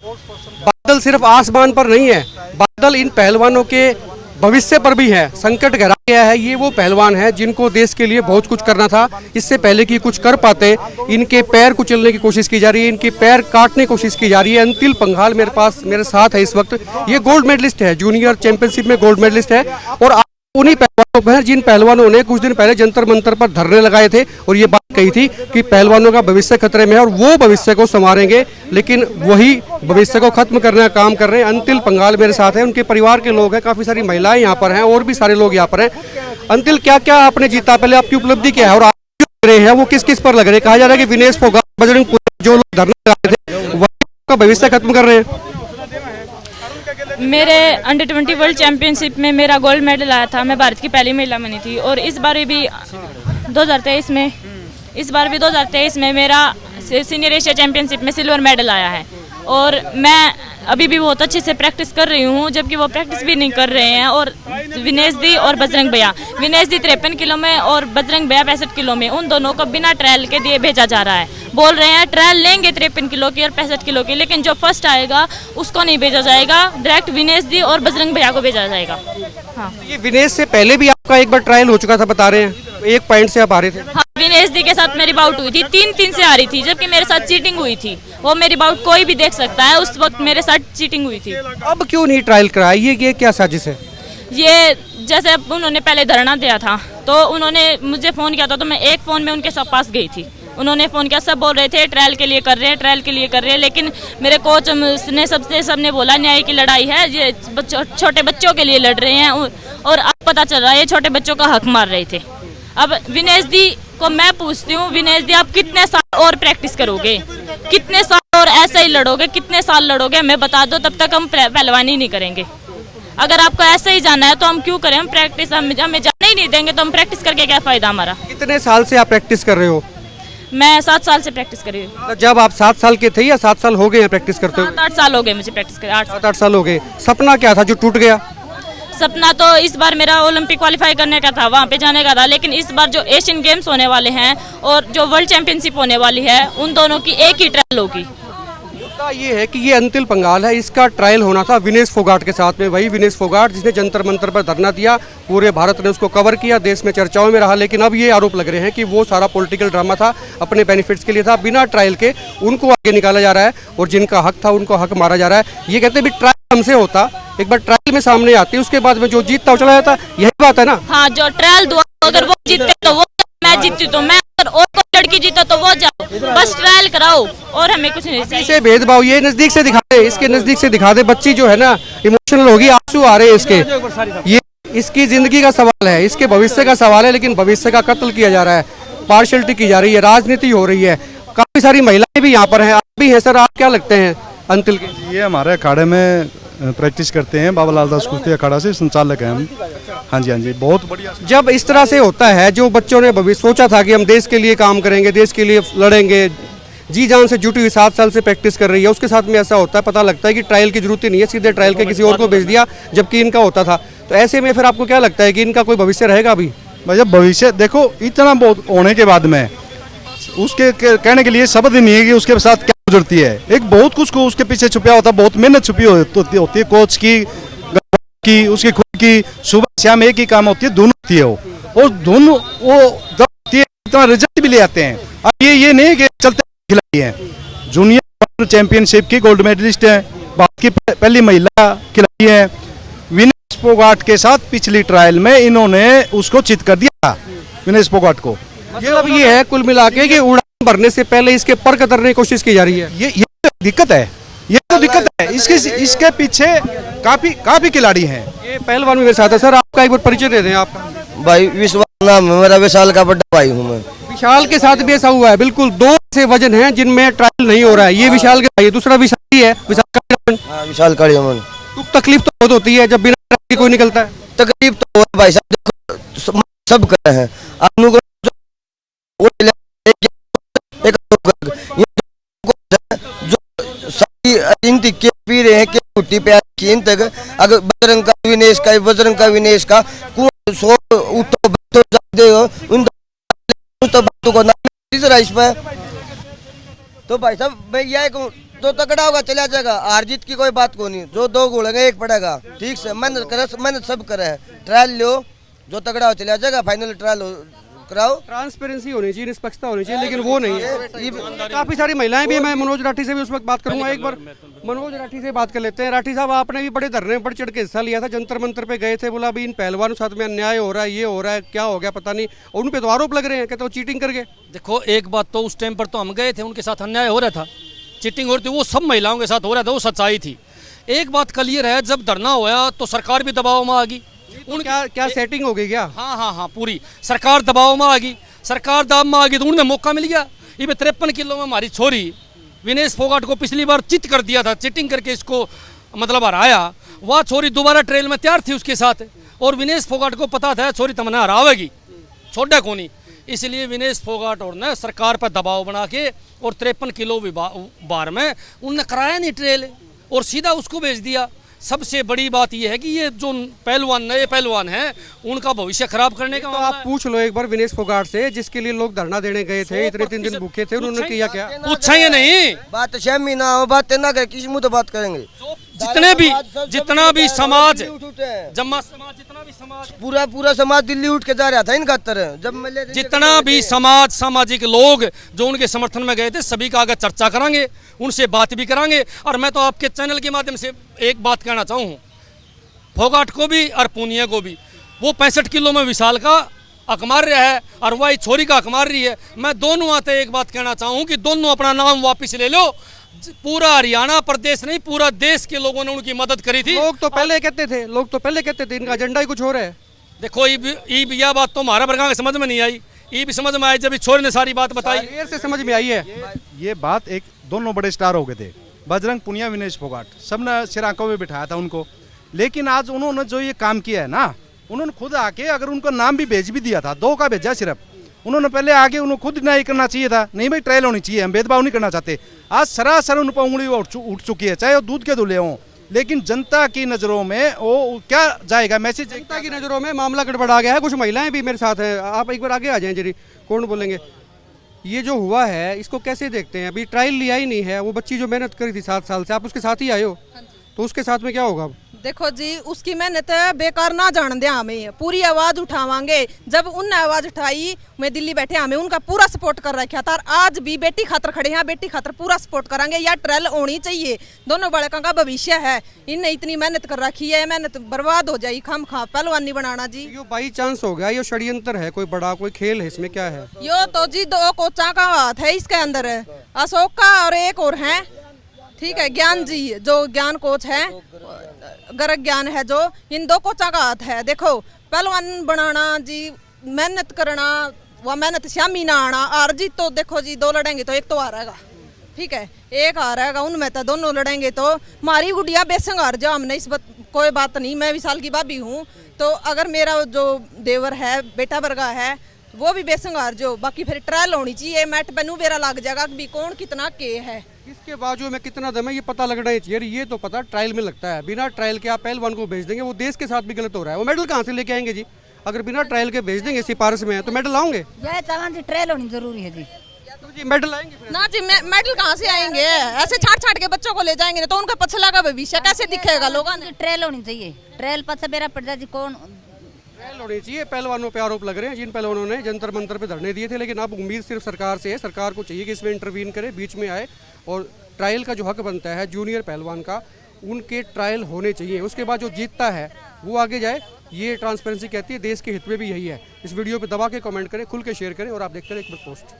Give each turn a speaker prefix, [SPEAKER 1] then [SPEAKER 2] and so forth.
[SPEAKER 1] बादल सिर्फ आसमान पर नहीं है, बादल इन पहलवानों के भविष्य पर भी है। संकट गहरा गया है। ये वो पहलवान है जिनको देश के लिए बहुत कुछ करना था, इससे पहले कि कुछ कर पाते। इनके पैर कुचलने की कोशिश की जा रही है, इनके पैर काटने की कोशिश की जा रही है। अंतिल पंघाल मेरे साथ है इस वक्त। ये गोल्ड मेडलिस्ट है, जूनियर चैंपियनशिप में गोल्ड मेडलिस्ट है। और उन्हीं पहलवानों पर जिन पहलवानों ने कुछ दिन पहले जंतर मंतर पर धरने लगाए थे और ये बात कही थी कि पहलवानों का भविष्य खतरे में है और वो भविष्य को संवारेंगे, लेकिन वही भविष्य को खत्म करने का काम कर रहे हैं। अंतिल पंघाल मेरे साथ है, उनके परिवार के लोग हैं, काफी सारी महिलाएं यहाँ पर हैं और भी सारे लोग यहाँ पर हैं। अंतिल, क्या क्या आपने जीता, पहले आपकी उपलब्धि क्या है और आप जो लग रहे हैं वो किस किस पर लग रहे हैं? कहा जा रहा है कि विनेश फोगाट, बजरंग पुनिया, जो लोग धरने लगाए थे वही का भविष्य खत्म कर रहे हैं।
[SPEAKER 2] मेरे अंडर 20 वर्ल्ड चैंपियनशिप में मेरा गोल्ड मेडल आया था। मैं भारत की पहली महिला बनी थी और इस बार भी 2023 में मेरा सीनियर एशिया चैंपियनशिप में सिल्वर मेडल आया है। और मैं अभी भी बहुत अच्छे से प्रैक्टिस कर रही हूँ, जबकि वो प्रैक्टिस भी नहीं कर रहे हैं। और विनेश दी और बजरंग भैया, विनेश दी 53 किलो में और बजरंग भैया 65 किलो में, उन दोनों को बिना ट्रायल के दिए भेजा जा रहा है। बोल रहे हैं ट्रायल लेंगे 53 किलो की और 65 किलो की, लेकिन जो फर्स्ट आएगा उसको नहीं भेजा जाएगा, डायरेक्ट विनेश दी और बजरंग भैया को भेजा जाएगा। हाँ,
[SPEAKER 1] ये विनेश से पहले भी आपका एक बार ट्रायल हो चुका था, बता रहे हैं, 1 पॉइंट से आप हारे थे।
[SPEAKER 2] हाँ, विनेश दी के साथ मेरी बाउट हुई थी, 3-3 से हारी थी, जबकि मेरे साथ चीटिंग हुई थी। वो मेरी बाउट कोई भी देख सकता है, उस वक्त मेरे साथ चीटिंग हुई थी।
[SPEAKER 1] अब क्यों नहीं ट्रायल कराया? ये क्या साजिश है?
[SPEAKER 2] ये जैसे उन्होंने पहले धरना दिया था तो उन्होंने मुझे फ़ोन किया था, तो मैं एक फ़ोन में उनके सब पास गई थी। उन्होंने फ़ोन किया, सब बोल रहे थे ट्रायल के लिए कर रहे हैं, ट्रायल के लिए कर रहे हैं, लेकिन मेरे कोच ने सबने बोला न्याय की लड़ाई है, ये छोटे बच्चों के लिए लड़ रहे हैं। और अब पता चल रहा है ये छोटे बच्चों का हक मार रहे थे। अब विनेश दी को मैं पूछती हूँ, विनेश दी आप कितने साल और प्रैक्टिस करोगे, कितने साल और ऐसे ही लड़ोगे, कितने साल लड़ोगे? हमें बता दो, तब तक हम पहलवानी नहीं करेंगे। अगर आपको ऐसे ही जाना है तो हम क्यों करें? हम प्रैक्टिस हमें जाने ही नहीं देंगे तो हम प्रैक्टिस करके क्या फ़ायदा हमारा?
[SPEAKER 1] कितने साल से आप प्रैक्टिस कर रहे हो?
[SPEAKER 2] मैं 7 साल से प्रैक्टिस कर रही हूँ।
[SPEAKER 1] तो जब आप 7 साल के थे या 7 साल हो गए हैं प्रैक्टिस करते हुए?
[SPEAKER 2] 7-8 साल हो गए मुझे प्रैक्टिस कर,
[SPEAKER 1] 7-8 साल हो गए। सपना क्या था जो टूट गया?
[SPEAKER 2] सपना तो इस बार मेरा ओलंपिक क्वालिफाई करने का था, वहाँ पे जाने का था, लेकिन इस बार जो एशियन गेम्स होने वाले हैं और जो वर्ल्ड चैंपियनशिप होने वाली है, उन दोनों की एक ही ट्रायल होगी।
[SPEAKER 1] मुद्दा ये है कि ये अंतिल पंघाल है, इसका ट्रायल होना था विनेश फोगाट के साथ में। वही विनेश फोगाट जिसने जंतर मंतर पर धरना दिया, पूरे भारत ने उसको कवर किया, देश में चर्चाओं में रहा। लेकिन अब ये आरोप लग रहे हैं कि वो सारा पॉलिटिकल ड्रामा था, अपने बेनिफिट्स के लिए था, बिना ट्रायल के उनको आगे निकाला जा रहा है और जिनका हक था उनको हक मारा जा रहा है। ये कहते हैं ट्रायल हमसे होता, एक बार ट्रायल में सामने आती, उसके बाद में जो जीतता वो चला जाता। यही बात है ना?
[SPEAKER 2] हाँ, जो ट्रायल दो, अगर वो जीतते तो वो, मैं जीती तो मैं, और कोई लड़की जीता तो वो जाओ, बस ट्रायल कराओ और हमें कुछ नहीं चाहिए।
[SPEAKER 1] इसे भेदभाव ये नजदीक से दिखा दे, इसके नजदीक से दिखा दे। बच्ची जो है ना इमोशनल होगी, आंसू आ रहे हैं इसके। ये इसकी जिंदगी का सवाल है, इसके भविष्य का सवाल है, लेकिन भविष्य का कत्ल किया जा रहा है, पार्शियलिटी की जा रही है, राजनीति हो रही है। काफी सारी महिलाएं भी यहाँ पर हैं, आप भी हैं। सर, आप क्या लगते हैं अंतिल के?
[SPEAKER 3] ये हमारे अखाड़े में प्रैक्टिस करते हैं, बाबा लाल दास कुश्ती अखाड़ा से संचालक हैं हम। हाँ जी, बहुत बढ़िया।
[SPEAKER 1] जब इस तरह से होता है, जो बच्चों ने भविष्य सोचा था कि हम देश के लिए काम करेंगे, देश के लिए लड़ेंगे, जी जान से जुटी हुई 7 साल से प्रैक्टिस कर रही है, उसके साथ में ऐसा होता है, पता लगता है कि ट्रायल की जरूरत ही नहीं है, सीधे ट्रायल के किसी और को भेज दिया, जबकि इनका होता था। तो ऐसे में फिर आपको क्या लगता है कि इनका कोई भविष्य रहेगा अभी?
[SPEAKER 3] भैया भविष्य देखो, इतना बहुत होने के बाद में उसके कहने के लिए शब्द नहीं है कि उसके साथ क्या गुजरती है। एक बहुत कुछ को उसके पीछे छुपा होता, बहुत मेहनत छुपी होती है, कोच की उसकी खुद की, सुबह शाम एक ही काम होती है, दोनों होती है वो, और दोनों वो जब होती है इतना रिजल्ट भी ले आते हैं। अब ये नहीं कि चलते खिलाड़ी हैं, जूनियर चैंपियनशिप की गोल्ड मेडलिस्ट है, भारत की पहली महिला खिलाड़ी है। विनेश फोगाट के साथ पिछली ट्रायल में इन्होंने उसको चित कर दिया, विनेश फोगाट को।
[SPEAKER 1] मतलब ये है कुल मिला के कि उड़ान भरने से पहले इसके पर कतरने की कोशिश की जा रही है।
[SPEAKER 3] ये दिक्कत है, ये तो दिक्कत है। इसके पीछे काफी खिलाड़ी हैं।
[SPEAKER 1] ये पहलवान भी मेरे साथ है। सर, आपका एक बार परिचय दे दें आपका।
[SPEAKER 4] भाई विश्वास नाम है मेरा, विशाल का बड़ा भाई हूँ मैं।
[SPEAKER 1] विशाल के साथ भी ऐसा हुआ है, बिल्कुल 2 ऐसे वजन हैं जिनमें ट्रायल नहीं हो रहा है। ये विशाल के भाई, दूसरा विशाल ही है,
[SPEAKER 4] विशाल का मन।
[SPEAKER 1] तो तकलीफ तो बहुत होती है जब बिना ट्रायल के कोई निकलता है।
[SPEAKER 4] तकलीफ तो भाई साहब सब कर रहे हैं, पी रहे हैं छुट्टी पे तक। अगर बजरंग का विनेश का सो उठो उन तो बातों को इस पे। तो भाई साहब मैं यह कहूँ, जो तगड़ा होगा चला जाएगा, हार जीत की कोई बात को नहीं, जो दो घोलेंगे एक पड़ेगा, ठीक से मेहनत सब करे, ट्रायल लो, जो तगड़ा हो चला जाएगा, फाइनल ट्रायल कराओ।
[SPEAKER 1] ट्रांसपेरेंसी होनी चाहिए, निष्पक्षता होनी चाहिए, लेकिन वो नहीं है। काफी सारी महिलाएं भी, मैं मनोज राठी से भी उस वक्त बात करूंगा, एक बार मनोज राठी से बात कर लेते हैं। राठी साहब, आपने भी बड़े धरने में बढ़ चढ़ के हिस्सा लिया था, जंतर मंतर पे गए थे, बोला अभी इन पहलवानों के साथ में अन्याय हो रहा है, ये हो रहा है, क्या हो गया पता नहीं, और उन पे तो आरोप लग रहे हैं, कहते वो चीटिंग करके।
[SPEAKER 5] देखो एक बात तो उस टाइम पर तो हम गए थे, उनके साथ अन्याय हो रहा था, चीटिंग हो रही थी, वो सब महिलाओं के साथ हो रहा था, वो सच्चाई थी। एक बात क्लियर है, जब धरना होया तो सरकार भी दबाव में आ गई।
[SPEAKER 1] क्या सेटिंग हो गई क्या?
[SPEAKER 5] हाँ, पूरी सरकार दबाव में आ गई, सरकार दबाव में आ गई तो उन्हें मौका मिल गया। ये 53 किलो में हमारी छोरी विनेश फोगाट को पिछली बार चिट कर दिया था, चिटिंग करके इसको मतलब हराया। वह छोरी दोबारा ट्रेल में तैयार थी उसके साथ, और विनेश फोगाट को पता था छोरी तमने हरावेगी, छोड़ा को नहीं, इसलिए विनेश फोगाट और ने सरकार पर दबाव बना के और 53 किलो बार में उनने कराया नहीं ट्रेल, और सीधा उसको भेज दिया। सबसे बड़ी बात यह है कि ये जो पहलवान नए पहलवान हैं, उनका भविष्य खराब करने का
[SPEAKER 1] तो आप पूछ लो एक बार विनेश फोगाट से, जिसके लिए लोग धरना देने गए थे, इतने 3 दिन भूखे थे, उन्होंने किया क्या?
[SPEAKER 5] पूछेंगे नहीं,
[SPEAKER 4] बात शामी ना हो, बात ना कर, किसी मुँह तो बात करेंगे।
[SPEAKER 5] जितना भी समाज, जम्मा समाज, जितना भी समाज,
[SPEAKER 4] पूरा समाज दिल्ली उठ के जा रहा था इनका तरह, जब
[SPEAKER 5] जितना भी समाज, सामाजिक लोग जो उनके समर्थन में गए थे, सभी का आगे चर्चा करेंगे, उनसे बात भी करांगे। और मैं तो आपके चैनल के माध्यम से एक बात कहना चाहूँ, फोगाट को भी और पूनिया को भी, वो 65 किलो में विशाल का हक मार रहा है और वही छोरी का हक मार रही है। मैं दोनों आते एक बात कहना चाहूँ कि दोनों अपना नाम वापस ले लो। पूरा हरियाणा प्रदेश नहीं, पूरा देश के लोगों ने उनकी मदद करी थी।
[SPEAKER 1] लोग तो पहले कहते थे इनका एजेंडा ही कुछ और है।
[SPEAKER 5] देखो यह बात तो हमारा वर्गा के समझ में नहीं आई, ये भी समझ में आई जब छोरी ने सारी बात बताई,
[SPEAKER 1] देर से समझ में आई है।
[SPEAKER 3] ये बात एक दोनों बड़े स्टार हो गए थे, बजरंग पुनिया, विनेश फोगाट, सबने सिर आंखों में बिठाया था उनको। लेकिन आज उन्होंने जो ये काम किया है ना, उन्होंने खुद आके, अगर उनका नाम भी भेज भी दिया था, 2 का भेजा सिर्फ, उन्होंने पहले आगे उन्होंने खुद नहीं करना चाहिए था, नहीं भाई ट्रायल होनी चाहिए, हम भेदभाव नहीं करना चाहते। आज सरासर उन पर उंगली उठ चुकी है, चाहे वो दूध के दूल्हे हों, लेकिन जनता की नज़रों में वो क्या जाएगा मैसेज?
[SPEAKER 1] जनता की नज़रों में मामला गड़बड़ा गया है। कुछ महिलाएं भी मेरे साथ हैं, आप एक बार आगे आ जाएं जरी, कौन बोलेंगे? ये जो हुआ है इसको कैसे देखते हैं? अभी ट्रायल लिया ही नहीं है, वो बच्ची जो मेहनत करी थी 7 साल से, आप उसके साथ ही आए हो, तो उसके साथ में क्या होगा अब?
[SPEAKER 6] देखो जी, उसकी मेहनत बेकार ना जान दे, हमें पूरी आवाज उठावांगे। जब उनने आवाज उठाई, मैं दिल्ली बैठे, हमें उनका पूरा सपोर्ट कर रखा था, और आज भी बेटी खातर खड़े हैं, बेटी खातर पूरा सपोर्ट करेंगे। या ट्रेल होनी चाहिए, दोनों बालकों का भविष्य है, इनने इतनी मेहनत कर रखी है, मेहनत बर्बाद हो जाएगी, खाम खा पहलवानी बनाना जी।
[SPEAKER 1] ये बाई चांस हो गया, ये षड्यंत्र है, कोई बड़ा कोई खेल है, इसमें क्या है?
[SPEAKER 6] यो तो जी 2 कोचा का हाथ है इसके अंदर, अशोक का और एक और है, ठीक है, ज्ञान जी जो ज्ञान कोच है, गर्ग ज्ञान है, जो इन 2 कोचा का हाथ है। देखो पहलवान बनाना जी, मेहनत करना, वह मेहनत शामी ना आना, और जी तो देखो जी 2 लड़ेंगे तो एक तो हारेगा, ठीक है, एक हारेगा, उनमें तो दोनों लड़ेंगे तो मारी गुड़िया बेसंग हार जाओ, हमने इस कोई बात नहीं, मैं विशाल की भाभी हूँ, तो अगर मेरा जो देवर है, बेटा वर्गा है, वो भी बेसंगार जो, बाकी फिर ट्रायल होनी चाहिए, मैट बनू बेरा लग जाएगा कि कौन कितना के है,
[SPEAKER 1] इसके बाजू में कितना दम है ये पता लगना ही चाहिए। ये तो पता ट्रायल में लगता है, बिना ट्रायल के आप पहलवान को भेज देंगे, वो देश के साथ भी गलत हो रहा है। वो मेडल कहाँ से लेके आएंगे जी? अगर बिना ट्रायल के भेज देंगे सिफारिश में, तो मेडल लाओगे?
[SPEAKER 7] जी ट्रायल होनी जरूरी है जी,
[SPEAKER 1] तो जी मेडल आएंगे फिर?
[SPEAKER 6] ना जी, मेडल कहाँ से आएंगे? ऐसे छाट के बच्चों को ले जाएंगे तो उनका पछला का भविष्य कैसे दिखेगा लोगों ने?
[SPEAKER 7] ट्रायल होनी चाहिए, ट्रायल पछा बेरा पड़ जाए जी, कौन
[SPEAKER 1] ट्रायल होनी चाहिए। पहलवानों पे आरोप लग रहे हैं, जिन पहलवानों ने जंतर मंतर पे धरने दिए थे, लेकिन अब उम्मीद सिर्फ सरकार से है, सरकार को चाहिए कि इसमें इंटरवीन करे, बीच में आए, और ट्रायल का जो हक बनता है जूनियर पहलवान का, उनके ट्रायल होने चाहिए। उसके बाद जो जीतता है वो आगे जाए, ये ट्रांसपेरेंसी कहती है, देश के हित में भी यही है। इस वीडियो पे दबा के कमेंट करें, खुल के शेयर करें, और आप देखते रहे एक मिनट पोस्ट।